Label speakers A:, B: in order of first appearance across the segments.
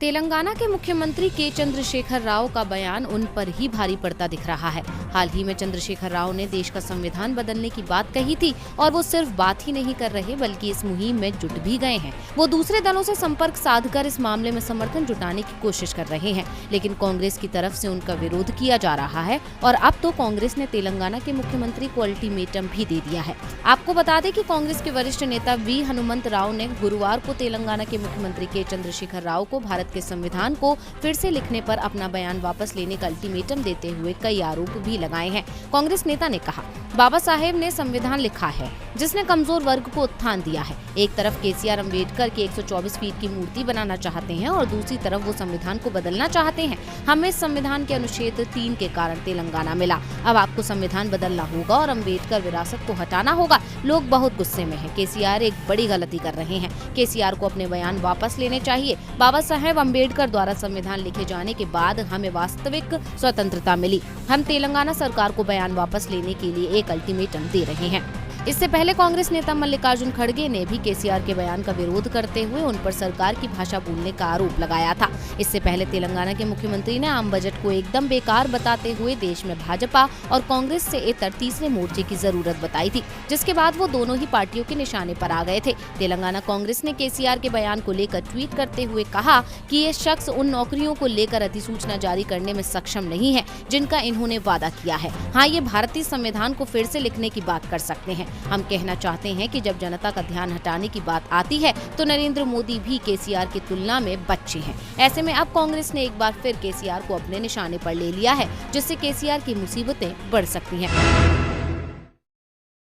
A: तेलंगाना के मुख्यमंत्री के चंद्रशेखर राव का बयान उन पर ही भारी पड़ता दिख रहा है। हाल ही में चंद्रशेखर राव ने देश का संविधान बदलने की बात कही थी और वो सिर्फ बात ही नहीं कर रहे बल्कि इस मुहिम में जुट भी गए हैं। वो दूसरे दलों से संपर्क साधकर इस मामले में समर्थन जुटाने की कोशिश कर रहे हैं, लेकिन कांग्रेस की तरफ से उनका विरोध किया जा रहा है और अब तो कांग्रेस ने तेलंगाना के मुख्यमंत्री को अल्टीमेटम भी दे दिया है। आपको बता दें कि कांग्रेस के वरिष्ठ नेता वी हनुमंत राव ने गुरुवार को तेलंगाना के मुख्यमंत्री के चंद्रशेखर राव को भारत के संविधान को फिर से लिखने पर अपना बयान वापस लेने का अल्टीमेटम देते हुए कई आरोप भी लगाए हैं। कांग्रेस नेता ने कहा, बाबा साहेब ने संविधान लिखा है जिसने कमजोर वर्ग को उत्थान दिया है। एक तरफ केसीआर अम्बेडकर की 124 फीट की मूर्ति बनाना चाहते हैं और दूसरी तरफ वो संविधान को बदलना चाहते हैं। हमें संविधान के अनुच्छेद 3 के कारण तेलंगाना मिला। अब आपको संविधान बदलना होगा और अम्बेडकर विरासत को हटाना होगा। लोग बहुत गुस्से में हैं। केसीआर एक बड़ी गलती कर रहे हैं। केसीआर को अपने बयान वापस लेने चाहिए। बाबा साहेब अम्बेडकर द्वारा संविधान लिखे जाने के बाद हमें वास्तविक स्वतंत्रता मिली। हम तेलंगाना सरकार को बयान वापस लेने के लिए एक अल्टीमेटम दे रहे हैं। इससे पहले कांग्रेस नेता मल्लिकार्जुन खड़गे ने भी केसीआर के बयान का विरोध करते हुए उन पर सरकार की भाषा बोलने का आरोप लगाया था। इससे पहले तेलंगाना के मुख्यमंत्री ने आम बजट को एकदम बेकार बताते हुए देश में भाजपा और कांग्रेस से इतर तीसरे मोर्चे की जरूरत बताई थी, जिसके बाद वो दोनों ही पार्टियों के निशाने पर आ गए थे। तेलंगाना कांग्रेस ने केसीआर के बयान को लेकर ट्वीट करते हुए कहा कि ये शख्स उन नौकरियों को लेकर अधिसूचना जारी करने में सक्षम नहीं है जिनका इन्होंने वादा किया है। हाँ, ये भारतीय संविधान को फिर से लिखने की बात कर सकते हैं। हम कहना चाहते हैं कि जब जनता का ध्यान हटाने की बात आती है तो नरेंद्र मोदी भी केसीआर की तुलना में बच्चे हैं। ऐसे में अब कांग्रेस ने एक बार फिर केसीआर को अपने निशाने पर ले लिया है, जिससे केसीआर की मुसीबतें बढ़ सकती हैं।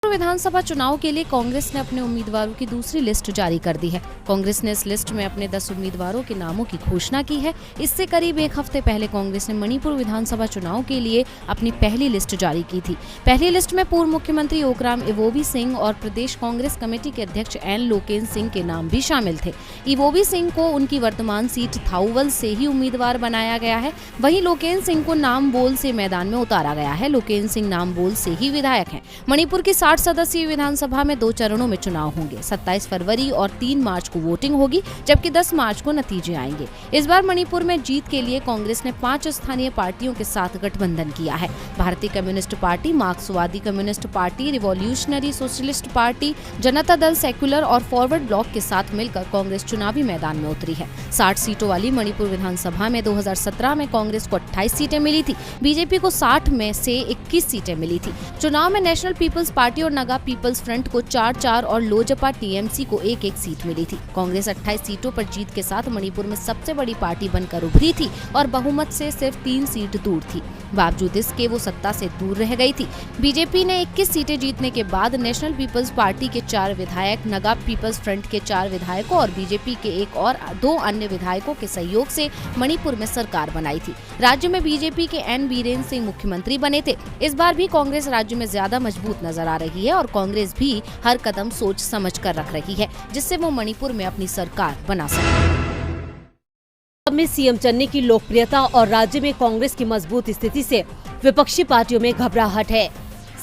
A: विधानसभा चुनाव के लिए कांग्रेस ने अपने उम्मीदवारों की दूसरी लिस्ट जारी कर दी है। कांग्रेस ने इस लिस्ट में अपने 10 उम्मीदवारों के नामों की घोषणा की है। इससे करीब एक हफ्ते पहले कांग्रेस ने मणिपुर विधानसभा चुनाव के लिए अपनी पहली लिस्ट जारी की थी। पहली लिस्ट में पूर्व मुख्यमंत्री ओकराम इवोबी सिंह और प्रदेश कांग्रेस कमेटी के अध्यक्ष एन लोकेन सिंह के नाम भी शामिल थे। इवोबी सिंह को उनकी वर्तमान सीट थाउवल से ही उम्मीदवार बनाया गया है। वहीं लोकेन सिंह को नामबोल से मैदान में उतारा गया है। लोकेन सिंह नामबोल से ही विधायक हैं। मणिपुर की 60 सदस्यीय विधानसभा में 2 चरणों में चुनाव होंगे। 27 फरवरी और 3 मार्च को वोटिंग होगी, जबकि 10 मार्च को नतीजे आएंगे। इस बार मणिपुर में जीत के लिए कांग्रेस ने 5 स्थानीय पार्टियों के साथ गठबंधन किया है। भारतीय कम्युनिस्ट पार्टी, मार्क्सवादी communist party, revolutionary socialist party, Janata Dal secular और फॉरवर्ड ब्लॉक के साथ मिलकर कांग्रेस चुनावी मैदान में उतरी है। 60 सीटों वाली मणिपुर विधानसभा में 2017 में कांग्रेस को 28 सीटें मिली थी। बीजेपी को 60 में से 21 सीटें मिली थी। चुनाव में नेशनल पीपल्स पार्टी और नगा पीपल्स फ्रंट को 4-4 और लोजपा टीएमसी को 1-1 सीट मिली थी। कांग्रेस 28 सीटों पर जीत के साथ मणिपुर में सबसे बड़ी पार्टी बनकर उभरी थी और बहुमत से सिर्फ 3 सीट दूर थी। बावजूद इसके वो सत्ता से दूर रह गई थी। बीजेपी ने 21 सीटें जीतने के बाद नेशनल पीपल्स पार्टी के 4 विधायक, नगा पीपल्स फ्रंट के 4 विधायकों और बीजेपी के 1 और 2 अन्य विधायकों के सहयोग से मणिपुर में सरकार बनाई थी। राज्य में बीजेपी के एन बीरेन्द्र सिंह मुख्यमंत्री बने थे। इस बार भी कांग्रेस राज्य में ज्यादा मजबूत नजर आ रही है और कांग्रेस भी हर कदम सोच समझ कर रख रही है, जिससे वो मणिपुर में अपनी सरकार बना सके।
B: में सीएम चन्नी की लोकप्रियता और राज्य में कांग्रेस की मजबूत स्थिति से विपक्षी पार्टियों में घबराहट है।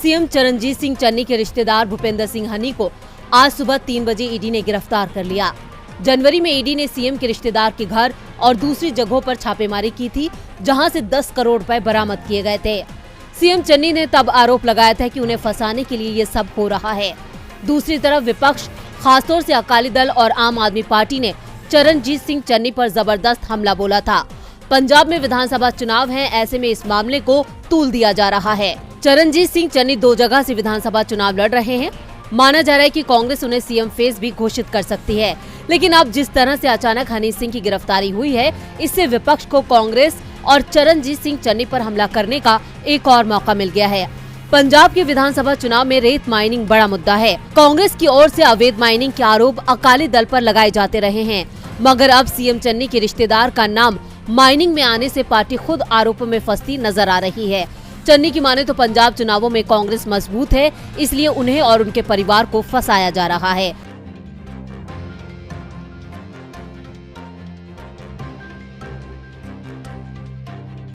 B: सीएम चरणजीत सिंह चन्नी के रिश्तेदार भूपेंद्र सिंह हनी को आज सुबह 3 बजे ईडी ने गिरफ्तार कर लिया। जनवरी में ईडी ने सीएम के रिश्तेदार के घर और दूसरी जगहों पर छापेमारी की थी, जहां से 10 करोड़ रुपए बरामद किए गए थे। सीएम चन्नी ने तब आरोप लगाया था कि उन्हें फंसाने के लिए ये सब हो रहा है। दूसरी तरफ विपक्ष, खासतौर से अकाली दल और आम आदमी पार्टी ने चरणजीत सिंह चन्नी पर जबरदस्त हमला बोला था। पंजाब में विधानसभा चुनाव है, ऐसे में इस मामले को तूल दिया जा रहा है। चरणजीत सिंह चन्नी 2 जगह से विधानसभा चुनाव लड़ रहे हैं। माना जा रहा है कि कांग्रेस उन्हें सीएम फेस भी घोषित कर सकती है, लेकिन अब जिस तरह से अचानक हनी सिंह की गिरफ्तारी हुई है, इससे विपक्ष को कांग्रेस और चरणजीत सिंह चन्नी पर हमला करने का एक और मौका मिल गया है। पंजाब के विधानसभा चुनाव में रेत माइनिंग बड़ा मुद्दा है। कांग्रेस की ओर से अवैध माइनिंग के आरोप अकाली दल पर लगाए जाते रहे हैं, मगर अब सीएम चन्नी के रिश्तेदार का नाम माइनिंग में आने से पार्टी खुद आरोपों में फंसती नजर आ रही है। चन्नी की माने तो पंजाब चुनावों में कांग्रेस मजबूत है, इसलिए उन्हें और उनके परिवार को फंसाया जा रहा है।